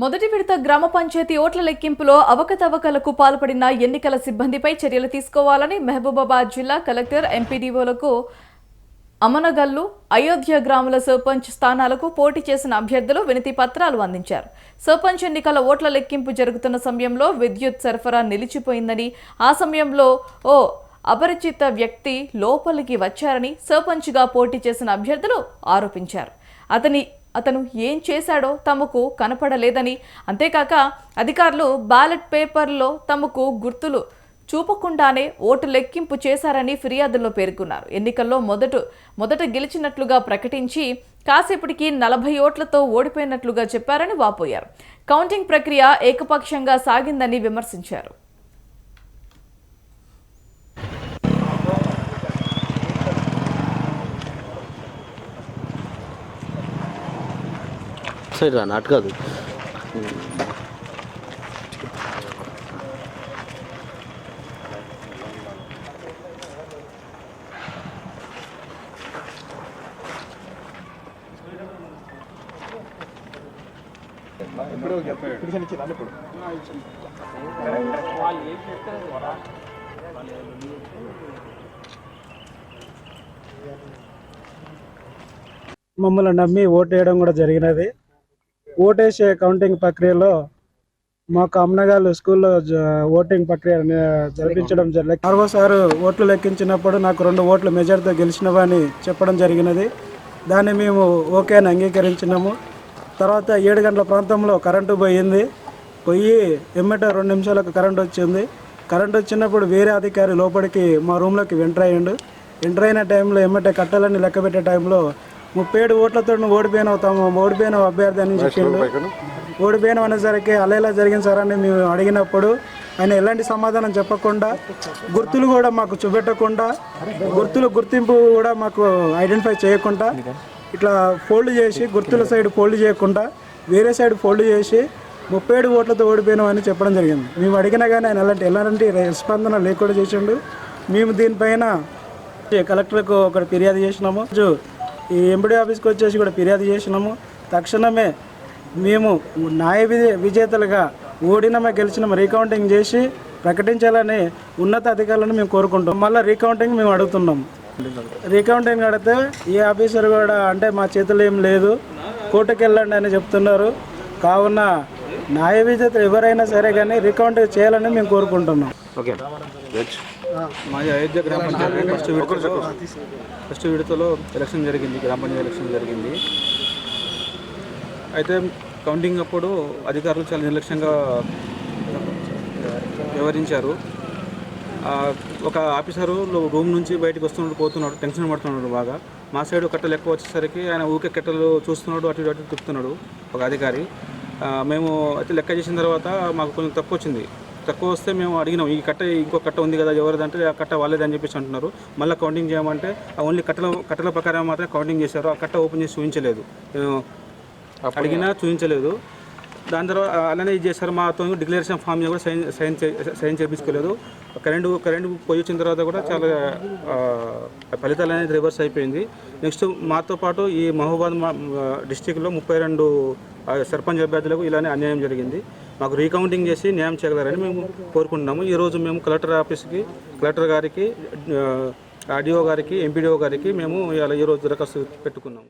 మొదటి విడత గ్రామ పంచాయతీ ఓట్ల లెక్కింపులో అవకతవకలకు పాల్పడిన ఎన్నికల సిబ్బందిపై చర్యలు తీసుకోవాలని మహబూబాబాద్ జిల్లా కలెక్టర్ ఎంపీడీఓలకు అమనగల్లు అయోధ్య గ్రామాల సర్పంచ్ స్థానాలకు పోటీ చేసిన అభ్యర్థులు వినతి పత్రాలు అందించారు. సర్పంచ్ ఎన్నికల ఓట్ల లెక్కింపు జరుగుతున్న సమయంలో విద్యుత్ సరఫరా నిలిచిపోయిందని, ఆ సమయంలో ఓ అపరిచిత వ్యక్తి లోపలికి వచ్చారని సర్పంచ్గా పోటీ చేసిన అభ్యర్థులు ఆరోపించారు. అతను ఏం చేశాడో తమకు కనపడలేదని, అంతేకాక అధికారులు బ్యాలెట్ పేపర్లో తమకు గుర్తులు చూపకుండానే ఓటు లెక్కింపు చేశారని ఫిర్యాదుల్లో పేర్కొన్నారు. ఎన్నికల్లో మొదట గెలిచినట్లుగా ప్రకటించి కాసేపటికి 40 ఓట్లతో ఓడిపోయినట్లుగా చెప్పారని వాపోయారు. కౌంటింగ్ ప్రక్రియ ఏకపక్షంగా సాగిందని విమర్శించారు. సరే నాట్ కాదు మమ్మల్ని నమ్మి ఓటు వేయడం కూడా జరిగినది. ఓటేసే కౌంటింగ్ ప్రక్రియలో మాకు అమ్నగాలు స్కూల్లో ఓటింగ్ ప్రక్రియ జరిపించడం జరిగింది. మరోసారి ఓట్లు లెక్కించినప్పుడు నాకు 2 ఓట్లు మెజార్టీతో గెలిచినవని చెప్పడం జరిగినది. దాన్ని మేము ఓకే అని అంగీకరించినాము. తర్వాత 7 గంటల ప్రాంతంలో కరెంటు పోయి ఎమ్మట 2 నిమిషాలకు కరెంటు వచ్చింది. కరెంటు వచ్చినప్పుడు వేరే అధికారి లోపలికి మా రూమ్లోకి ఎంటర్ అయిన టైంలో ఎమ్మటే కట్టాలని లెక్క పెట్టే టైంలో 37 ఓట్లతో ఓడిపోయిన అభ్యర్థి అని చెప్పిండు. ఓడిపోయిన అనేసరికి అలా జరిగింది సార్ అని మేము అడిగినప్పుడు ఆయన ఎలాంటి సమాధానం చెప్పకుండా, గుర్తులు కూడా మాకు చూపెట్టకుండా, గుర్తింపు కూడా మాకు ఐడెంటిఫై చేయకుండా, ఇట్లా ఫోల్డ్ చేసి గుర్తుల సైడ్ ఫోల్డ్ చేయకుండా వేరే సైడ్ ఫోల్డ్ చేసి 37 ఓట్లతో ఓడిపోయినామని చెప్పడం జరిగింది. మేము అడిగినా కానీ ఆయన ఎలాంటి స్పందన లేకుండా చేసిండు. మేము దీనిపైన కలెక్టర్కు ఒకటి ఫిర్యాదు చేసినాము. ఈ ఎంపీడీ ఆఫీస్కి వచ్చేసి కూడా ఫిర్యాదు చేసినాము. తక్షణమే మేము న్యాయ విజేతలుగా ఓడినమే గెలిచినాము రీకౌంటింగ్ చేసి ప్రకటించాలని ఉన్నత అధికారులను మేము కోరుకుంటాం. మళ్ళీ రీకౌంటింగ్ మేము అడుగుతున్నాము. రీకౌంటింగ్ అడిగితే ఈ ఆఫీసర్ కూడా అంటే మా చేతుల్లో ఏం లేదు, కోర్టుకు వెళ్ళండి అని చెప్తున్నారు. కావున న్యాయ విజేతలు ఎవరైనా సరే కానీ రీకౌంటింగ్ చేయాలని మేము కోరుకుంటున్నాం. మాది అయోధ్య గ్రామ పంచాయతీ ఫస్ట్ విడతలో ఎలక్షన్ జరిగింది, గ్రామ పంచాయతీ ఎలక్షన్ జరిగింది. అయితే కౌంటింగ్ అప్పుడు అధికారులు చాలా నిర్లక్ష్యంగా వ్యవహరించారు. ఒక ఆఫీసరు రూమ్ నుంచి బయటకు పోతున్నాడు, టెన్షన్ పడుతున్నాడు బాగా. మా సైడ్ కట్టలు ఎక్కువ వచ్చేసరికి ఆయన ఊకే కట్టలు చూస్తున్నాడు, అటు ఇటు తిప్పుతున్నాడు ఒక అధికారి. మేము అయితే లెక్క చేసిన తర్వాత మాకు కొంచెం తక్కువ వస్తే మేము అడిగినాం, ఈ కట్ట ఇంకో కట్ట ఉంది కదా ఎవరిదంటే ఆ కట్ట వాళ్ళేదని చెప్పేసి అంటున్నారు. మళ్ళీ కౌంటింగ్ చేయమంటే ఓన్లీ కట్టల ప్రకారం మాత్రమే కౌంటింగ్ చేశారు. ఆ కట్ట ఓపెన్ చేసి చూపించలేదు, అడిగినా చూపించలేదు. దాని తర్వాత అలానే ఇది చేశారు. మాతో డిక్లరేషన్ ఫామ్ కూడా సైన్ చేయించుకోలేదు. కరెంటు పోయి వచ్చిన తర్వాత కూడా చాలా ఫలితాలు అనేది రివర్స్ అయిపోయింది. నెక్స్ట్ మాతో పాటు ఈ మహబూబాబాద్ డిస్టిక్లో 32 సర్పంచ్ అభ్యర్థులకు ఇలానే అన్యాయం జరిగింది. మాకు రీకౌంటింగ్ చేసి న్యాయం చేయగలరని మేము కోరుకుంటున్నాము. ఈరోజు మేము కలెక్టర్ ఆఫీస్కి, కలెక్టర్ గారికి, ఆర్డీఓ గారికి, ఎంపీడీఓ గారికి మేము ఈరోజు దరఖాస్తు పెట్టుకున్నాము.